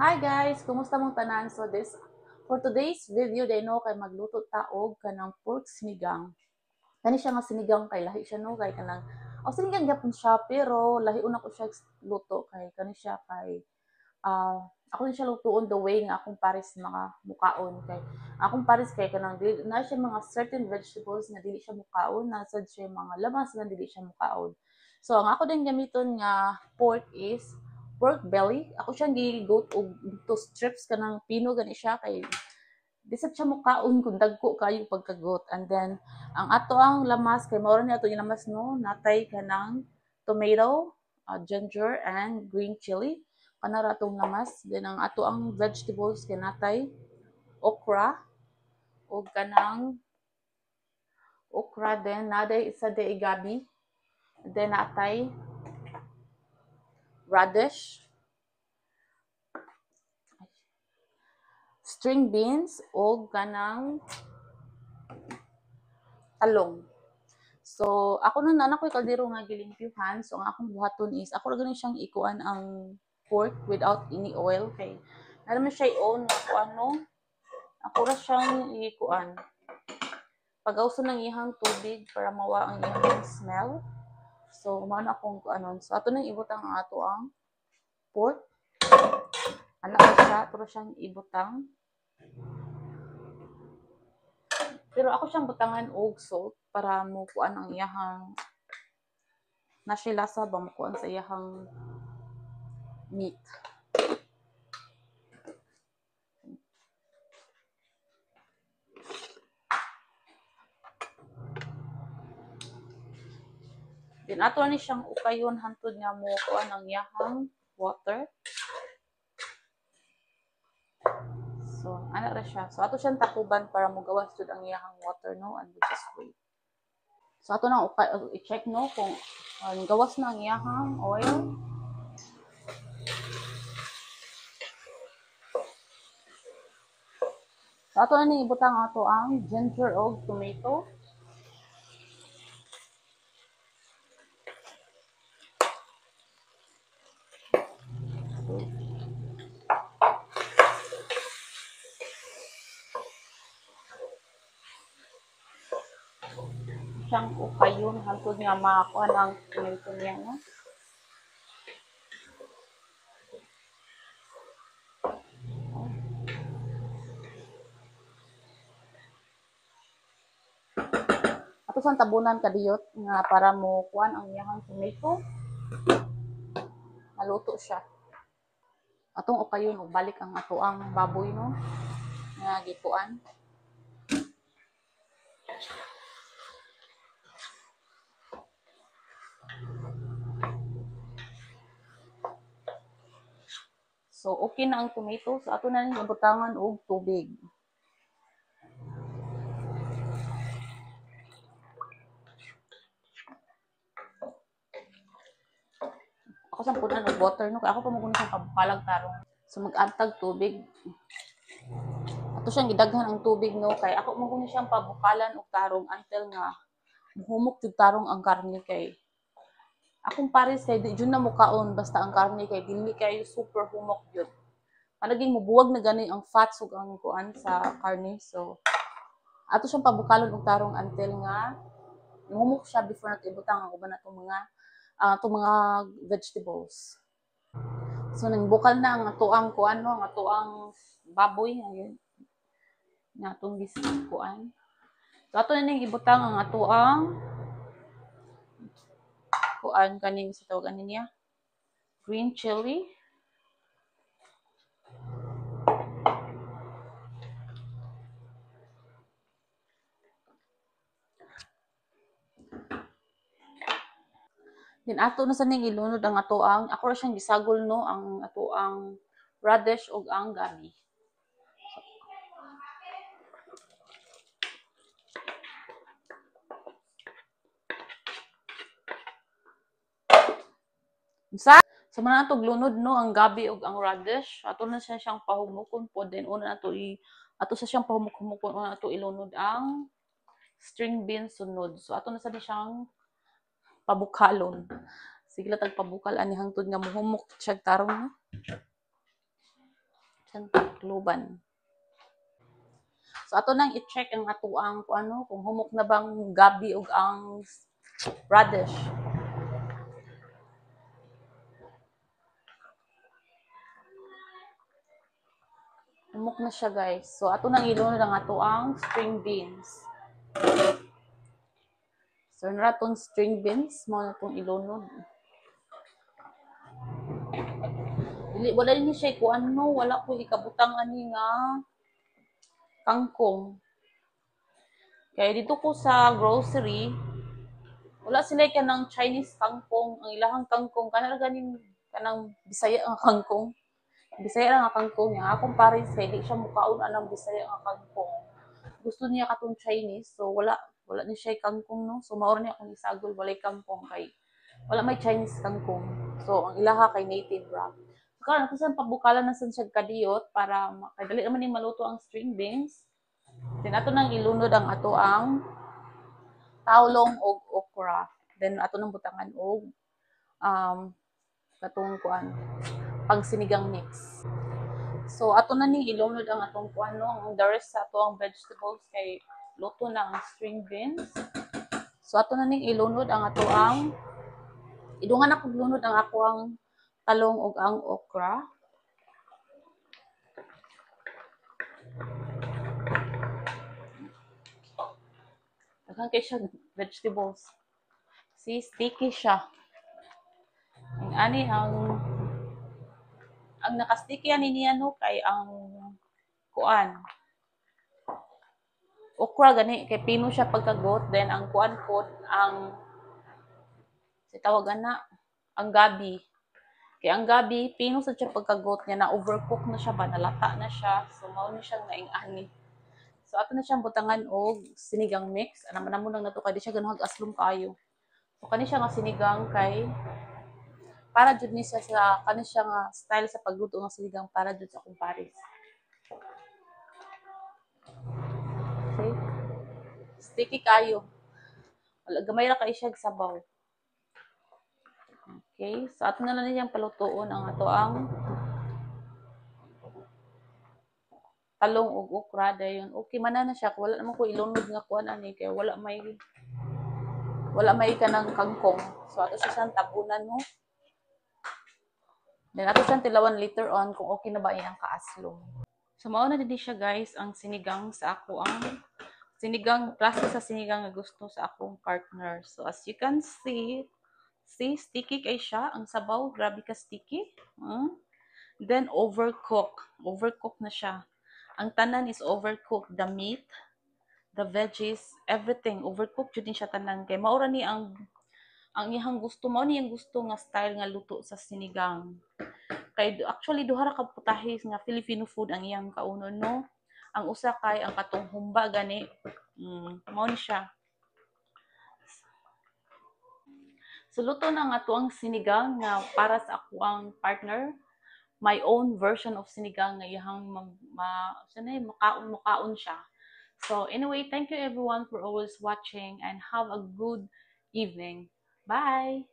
Hi guys! Kumusta mong tanan? For today's video, dahil kay magluto taog kanang pork sinigang. Kani siya nga sinigang kay lahi siya no kay kanang sinigang gyapon siya pero lahi una ko siya luto kay kani siya kay ah ako din siya lutuon the way nga akong pares mga mukaon kay akong pares kay kanang na siya mga certain vegetables na dili siya mukaon nasad siya mga lamas na dili siya mukaon. So ang ako din gamiton nga pork is pork belly. Ako siyang gigot og to strips kanang pino gani siya kay bisag siya mukaon kung dagko kayo pagkagot. And then ang ato ang lamas kay mao ni ato yung lamas no natay kanang tomato, ginger and green chili kanara atong lamas. Then ang ato ang vegetables kay natay okra o kanang okra then naday isa de gabi. Then natay radish, string beans o kanang talong. So, ako nun anak ko kaldero nga gilimpyuhan. So, ang akong buhaton is, ako lang siyang ikuan ang pork without any oil. Kay, naman siya i-on nga kung ano. Ako ra siyang ikuan. Pag-awso ng ihang tubig para mawa ang ihang smell. So, maano akong kuanon. So, ato nang ibutang ang ato ang pork. Anak ko siya, pero siyang ibutang. Pero ako siyang butangan og salt para mo kuan ang iyahang na siya lasa ba mo kuan sa iyahang meat. Then ato ni siyang ukayon hantod nga mo kuan ang iyahang water. So, ana ra siya. So ato siyang takuban para mo gawas jud ang iyahang water no and we just wait. So ato nang i-check no kung gawas na ang iyahang oil. So ato na ni ibutang ato ang ginger og tomato. Siyang ukayon hantod nga makakuan ang tomato niya no. Ato sang tabunan kadiyot nga para mo kuan ang iyahang tomato. Naluto siya. Atong ukayon og balik ang ato ang baboy no nga gikuan. So okay na ang tomato. So ato na ning ibutangan og tubig. Ako sa punan og water no kay ako pa mo kuno sa pabukalag tarong. So mag-antag tubig. Ato siyang gidaghan ang tubig no kay ako mo kuno siyang pabukalan og tarong until nga humok jud tarong ang karne kay akong pares kay di jud na mukaon basta ang karne kay dili kay super humok jud. Naging mubuwag na gani ang fats ug ang kuan sa karne. So ato siyang pabukalon og tarong until nga humok siya before nato ibutang ang uban natong mga vegetables. So nangbukal na ang ato ang kuan no, ang ato ang baboy ngayon. Nga atong kuan. So ato na ning ibutang ang ato ang kuan kaning sa tawagan niya green chili. Then ato na sa ning ilunod ang ato ang ako ra siyang gisagol no ang ato ang radish ug ang gabi. Sa man nato lunod no ang gabi ug ang radish, ato na siya siyang pahumukon po then una nato ato sa siyang pahumukon una nato ilunod ang string beans sunod. So ato na sa siyang pabukalon. Sige lang tag pabukal ani hangtod nga mohumok siya tarong no. Siyang takluban. So ato nang i-check ang ato ang kung humok na bang gabi ug ang radish. Humok na siya, guys. So ato nang ilunod ang ato ang string beans. So naratong string beans mo na itong ilunod. Wala ni siya wala ko ikabutang ani nga kangkong. Kaya dito ko sa grocery, wala sila kanang Chinese kangkong, ang ilahang kangkong kanang ganing kanang Bisaya nga kangkong. Bisaya nga kangkong niya. Akong pare sa di siya mukaon anang Bisaya nga kangkong. Gusto niya katong Chinese, so wala ni siya kangkong no. So mao niya akong isagol walay kangkong kay wala may Chinese kangkong. So ang ilaha kay native ra. So karon kasi pabukalan na siya kadiyot para makadali naman ni maluto ang string beans. Then ato nang ilunod ang ato ang taulong og okra. Then ato nang butangan og katong pangsinigang mix. So ato na ning ilunod ang atong ang the rest sa ato ang vegetables kay luto na ang string beans. So ato na ning ilunod ang ato ang idungan ako lunod ang ako ang talong ug ang okra. Daghang kay siya vegetables. See, sticky siya. Ang ani ang nakasticky ani niya no kay ang okra gani kay pino siya pagkagot, then ang pod ang si tawag ana ang gabi. Kay ang gabi pino sa siya pagkagot niya na overcook na siya ba nalata na siya, so mao ni siyang naing-ani. So ato na siyang butangan og sinigang mix. Ana man mo lang nato kay di siya ganahan aslom kaayo. So kani siya nga sinigang kay para jud ni siya sa kani siya nga style sa pagluto ng sinigang para jud sa akong pares. Okay? Sticky kayo. Wala gamay ra kay siya sabaw. Okay? So ato na lang niyang palutuon ang ato ang talong ug okra dayon okay man na siya wala naman ko ilunod nga kuan ani kay wala may kanang kangkong, so ato siya siyang tabunan mo, then ato siyang tilawan later on kung okay na ba iyang kaaslong. So mao na din siya guys ang sinigang sa ako ang sinigang klase sa sinigang nga gusto sa akong partner. So as you can see sticky kay siya ang sabaw, grabe ka sticky. Then overcook na siya. Ang tanan is overcooked, the meat, the veggies, everything overcooked jud din siya tanan kay mao ra ni ang iyang gusto, mao ni ang gusto nga style nga luto sa sinigang. Kay actually duha ra ka putahe nga Filipino food ang iyang kaunon no. Ang usa kay ang katong humba gani. Mao ni siya. So luto na nga to ang sinigang nga para sa ako ang partner. My own version of sinigang nga iyang makaon siya. So anyway, thank you everyone for always watching and have a good evening. Bye!